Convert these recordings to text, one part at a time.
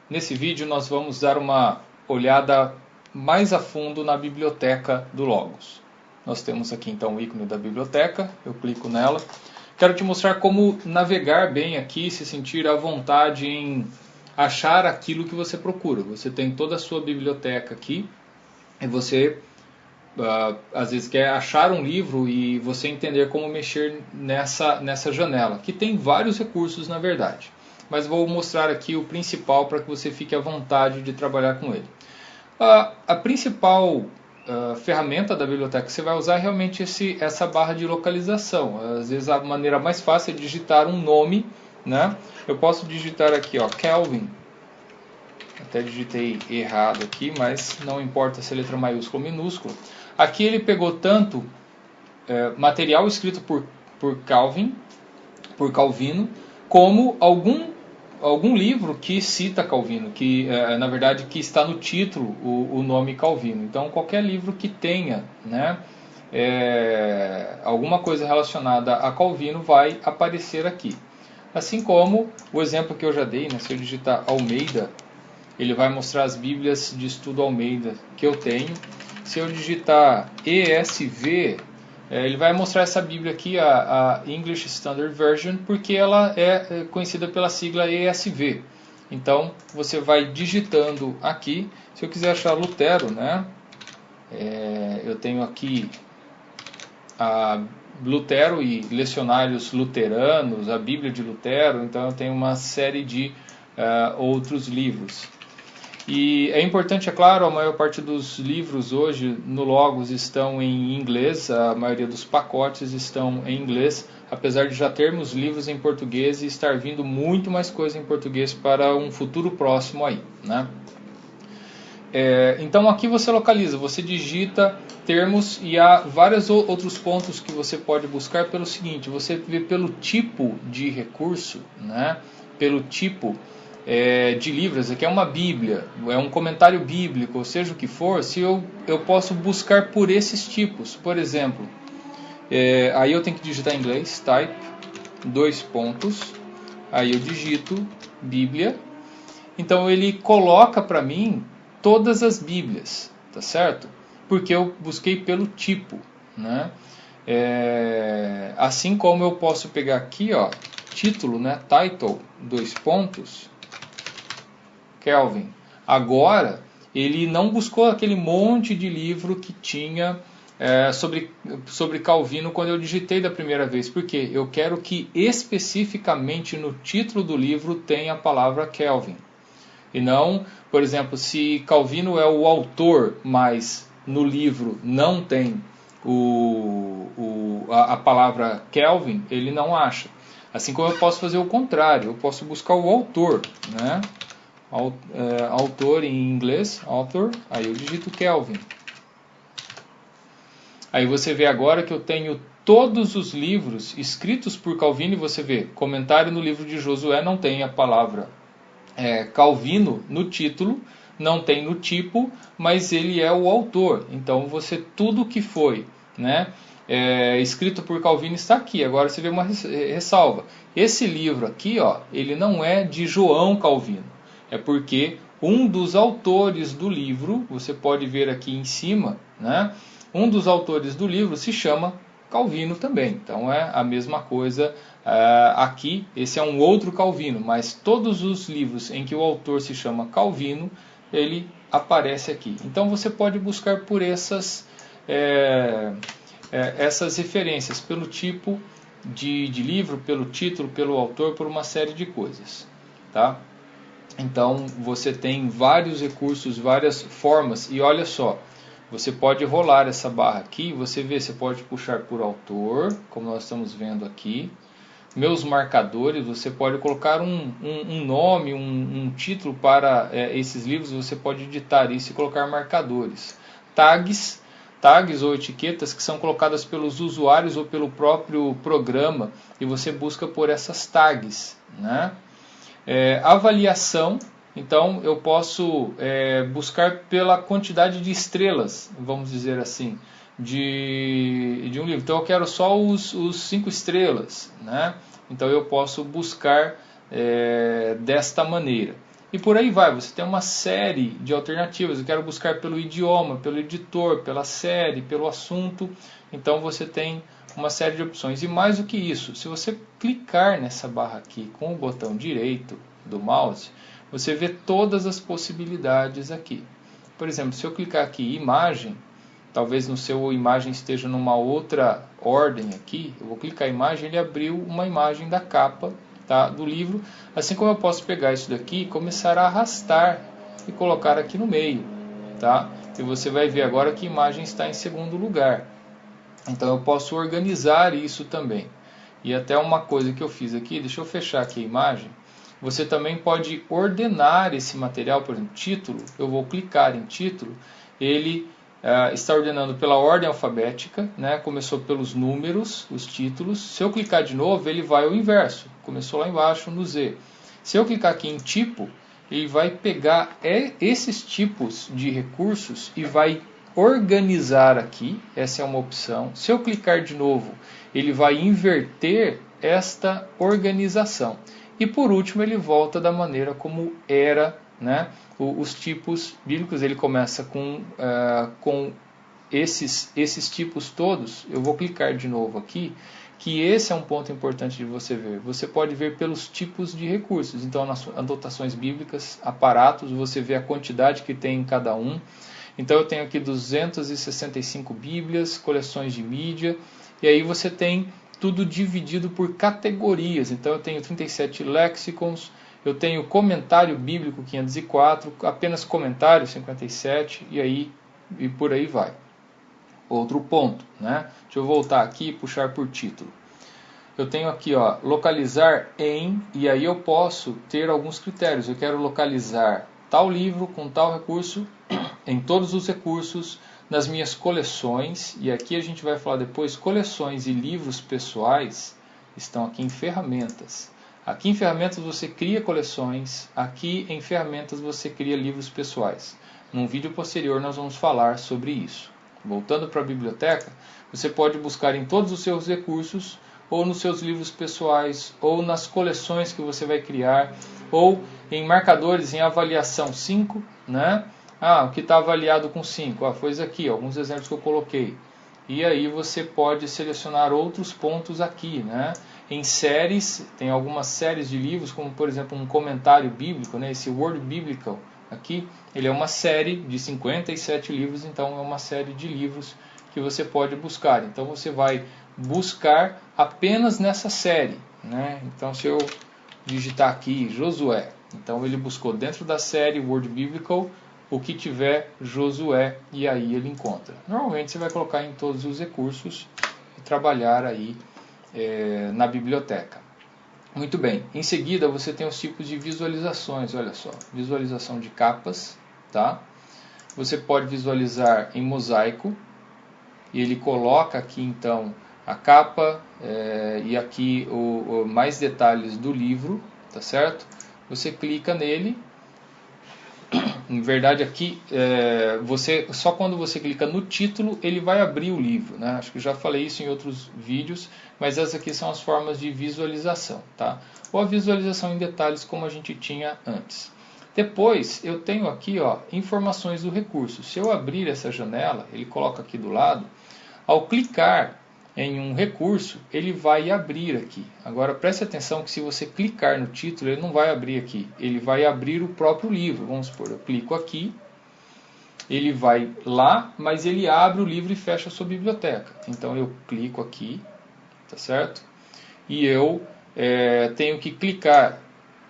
Nesse vídeo nós vamos dar uma olhada mais a fundo na biblioteca do Logos. Nós temos aqui então o ícone da biblioteca, eu clico nela. Quero te mostrar como navegar bem aqui, se sentir à vontade em achar aquilo que você procura. Você tem toda a sua biblioteca aqui e você às vezes quer achar um livro e você entender como mexer nessa janela, que tem vários recursos na verdade. Mas vou mostrar aqui o principal para que você fique à vontade de trabalhar com ele. A principal ferramenta da biblioteca que você vai usar é realmente essa barra de localização. Às vezes a maneira mais fácil é digitar um nome, né? Eu posso digitar aqui, ó, Calvin. Até digitei errado aqui, mas não importa se é letra maiúscula ou minúscula. Aqui ele pegou tanto material escrito por Calvino, como algum livro que cita Calvino, que na verdade que está no título o nome Calvino. Então qualquer livro que tenha, né, alguma coisa relacionada a Calvino vai aparecer aqui. Assim como o exemplo que eu já dei, né, se eu digitar Almeida, ele vai mostrar as Bíblias de Estudo Almeida que eu tenho. Se eu digitar ESV, ele vai mostrar essa Bíblia aqui, a English Standard Version, porque ela é conhecida pela sigla ESV. Então você vai digitando aqui. Se eu quiser achar Lutero, né, eu tenho aqui a Lutero e lecionários luteranos, a Bíblia de Lutero. Então eu tenho uma série de outros livros. E é importante, é claro, a maior parte dos livros hoje no Logos estão em inglês, a maioria dos pacotes estão em inglês, apesar de já termos livros em português e estar vindo muito mais coisa em português para um futuro próximo aí, né? Então aqui você localiza, você digita termos e há vários outros pontos que você pode buscar pelo seguinte: você vê pelo tipo de recurso, né? Pelo tipo de livros, aqui é uma Bíblia, é um comentário bíblico, ou seja o que for, se eu posso buscar por esses tipos. Por exemplo, aí eu tenho que digitar em inglês, type, 2 pontos, aí eu digito Bíblia, então ele coloca para mim todas as Bíblias, tá certo? Porque eu busquei pelo tipo, né? Assim como eu posso pegar aqui, ó, título, né, title, 2 pontos, Calvin. Agora, ele não buscou aquele monte de livro que tinha sobre Calvino quando eu digitei da primeira vez. Porque eu quero que especificamente no título do livro tenha a palavra Calvin. E não, por exemplo, se Calvino é o autor, mas no livro não tem a palavra Calvin, ele não acha. Assim como eu posso fazer o contrário, eu posso buscar o autor, né? Autor em inglês, author, aí eu digito Calvin. Aí você vê agora que eu tenho todos os livros escritos por Calvino, e você vê, comentário no livro de Josué não tem a palavra Calvino no título, não tem no tipo, mas ele é o autor. Então você, tudo que foi, né, escrito por Calvino está aqui. Agora você vê uma ressalva. Esse livro aqui, ó, ele não é de João Calvino. É porque um dos autores do livro, você pode ver aqui em cima, né? Um dos autores do livro se chama Calvino também. Então é a mesma coisa aqui. Esse é um outro Calvino, mas todos os livros em que o autor se chama Calvino, ele aparece aqui. Então você pode buscar por essas referências, pelo tipo de livro, pelo título, pelo autor, por uma série de coisas, tá? Então você tem vários recursos, várias formas, e olha só, você pode rolar essa barra aqui, você vê, você pode puxar por autor, como nós estamos vendo aqui. Meus marcadores, você pode colocar um nome, um título para esses livros, você pode editar isso e colocar marcadores. Tags ou etiquetas que são colocadas pelos usuários ou pelo próprio programa, e você busca por essas tags, né? Avaliação, então eu posso buscar pela quantidade de estrelas, vamos dizer assim, de um livro. Então eu quero só os 5 estrelas, né? Então eu posso buscar desta maneira. E por aí vai, você tem uma série de alternativas. Eu quero buscar pelo idioma, pelo editor, pela série, pelo assunto. Então você tem uma série de opções. E mais do que isso, se você clicar nessa barra aqui com o botão direito do mouse, você vê todas as possibilidades aqui. Por exemplo, se eu clicar aqui imagem, talvez no seu imagem esteja numa outra ordem aqui, eu vou clicar em imagem, ele abriu uma imagem da capa, tá, do livro, assim como eu posso pegar isso daqui e começar a arrastar e colocar aqui no meio, tá? E você vai ver agora que a imagem está em segundo lugar. Então eu posso organizar isso também. E até uma coisa que eu fiz aqui, deixa eu fechar aqui a imagem, você também pode ordenar esse material, por exemplo, título, eu vou clicar em título, ele está ordenando pela ordem alfabética, né? Começou pelos números, os títulos. Se eu clicar de novo, ele vai ao inverso, começou lá embaixo no Z. Se eu clicar aqui em tipo, ele vai pegar esses tipos de recursos e vai organizar aqui, essa é uma opção. Se eu clicar de novo, ele vai inverter esta organização. E por último, ele volta da maneira como era, né? Os tipos bíblicos. Ele começa com esses tipos todos. Eu vou clicar de novo aqui, que esse é um ponto importante de você ver. Você pode ver pelos tipos de recursos. Então, nas anotações bíblicas, aparatos, você vê a quantidade que tem em cada um. Então, eu tenho aqui 265 bíblias, coleções de mídia, e aí você tem tudo dividido por categorias. Então, eu tenho 37 léxicons, eu tenho comentário bíblico 504, apenas comentário 57, e por aí vai. Outro ponto, né? Deixa eu voltar aqui e puxar por título. Eu tenho aqui, ó, localizar em, e aí eu posso ter alguns critérios. Eu quero localizar tal livro com tal recurso, em todos os recursos, nas minhas coleções, e aqui a gente vai falar depois, coleções e livros pessoais estão aqui em ferramentas. Aqui em ferramentas você cria coleções, aqui em ferramentas você cria livros pessoais. Num vídeo posterior nós vamos falar sobre isso. Voltando para a biblioteca, você pode buscar em todos os seus recursos, ou nos seus livros pessoais, ou nas coleções que você vai criar, ou em marcadores em avaliação 5, né? O que está avaliado com 5? Foi isso aqui, alguns exemplos que eu coloquei. E aí você pode selecionar outros pontos aqui, né? Em séries, tem algumas séries de livros, como por exemplo um comentário bíblico, né? Esse Word Biblical aqui, ele é uma série de 57 livros, então é uma série de livros que você pode buscar. Então você vai buscar apenas nessa série, né? Então se eu digitar aqui Josué, então ele buscou dentro da série Word Biblical o que tiver Josué, e aí ele encontra. Normalmente você vai colocar em todos os recursos e trabalhar aí na biblioteca. Muito bem, em seguida você tem os tipos de visualizações, olha só, visualização de capas, tá? Você pode visualizar em mosaico, e ele coloca aqui então a capa e aqui mais detalhes do livro, tá certo? Você clica nele. Em verdade aqui, só quando você clica no título, ele vai abrir o livro, né? Acho que eu já falei isso em outros vídeos, mas essas aqui são as formas de visualização, tá? Ou a visualização em detalhes como a gente tinha antes. Depois eu tenho aqui, ó, informações do recurso. Se eu abrir essa janela, ele coloca aqui do lado, ao clicar em um recurso, ele vai abrir aqui. Agora preste atenção que se você clicar no título, ele não vai abrir aqui, ele vai abrir o próprio livro. Vamos supor, eu clico aqui, ele vai lá, mas ele abre o livro e fecha a sua biblioteca. Então eu clico aqui, tá certo? E eu tenho que clicar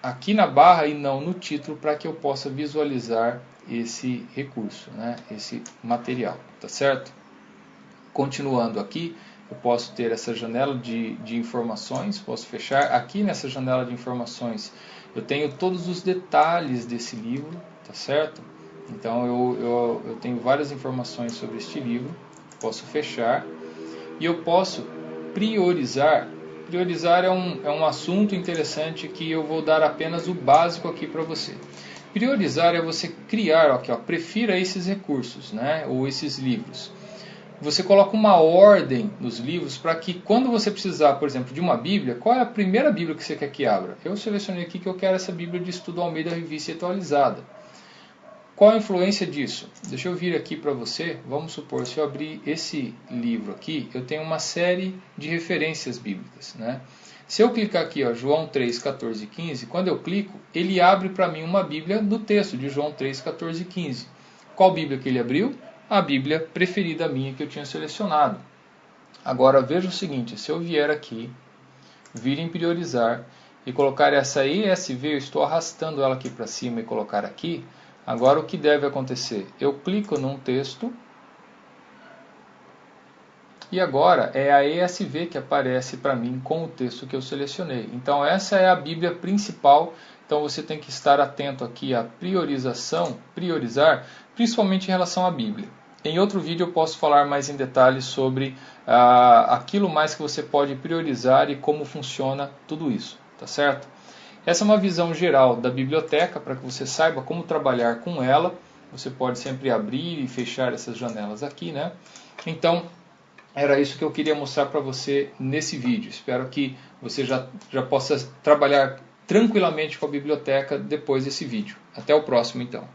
aqui na barra e não no título para que eu possa visualizar esse recurso, né? Esse material, tá certo? Continuando aqui, eu posso ter essa janela de informações, posso fechar. Aqui nessa janela de informações eu tenho todos os detalhes desse livro, tá certo? Então eu tenho várias informações sobre este livro, posso fechar. E eu posso priorizar. Priorizar é um assunto interessante que eu vou dar apenas o básico aqui para você. Priorizar é você criar, aqui, ó, prefira esses recursos, né? Ou esses livros. você coloca uma ordem nos livros para que quando você precisar, por exemplo, de uma Bíblia, qual é a primeira Bíblia que você quer que abra? Eu selecionei aqui que eu quero essa Bíblia de Estudo Almeida Revista e Atualizada. Qual a influência disso? Deixa eu vir aqui para você, vamos supor, se eu abrir esse livro aqui, eu tenho uma série de referências bíblicas, né? Se eu clicar aqui, ó, João 3, 14 e 15, quando eu clico, ele abre para mim uma Bíblia do texto de João 3, 14 e 15. Qual Bíblia que ele abriu? A Bíblia preferida minha que eu tinha selecionado. Agora veja o seguinte, se eu vier aqui, vir em priorizar e colocar essa ESV, eu estou arrastando ela aqui para cima e colocar aqui, agora o que deve acontecer? Eu clico num texto e agora é a ESV que aparece para mim com o texto que eu selecionei. Então essa é a Bíblia principal, então você tem que estar atento aqui à priorização, priorizar, principalmente em relação à Bíblia. Em outro vídeo eu posso falar mais em detalhes sobre aquilo mais que você pode priorizar e como funciona tudo isso, tá certo? Essa é uma visão geral da biblioteca para que você saiba como trabalhar com ela. Você pode sempre abrir e fechar essas janelas aqui, né? Então, era isso que eu queria mostrar para você nesse vídeo. Espero que você já possa trabalhar tranquilamente com a biblioteca depois desse vídeo. Até o próximo, então.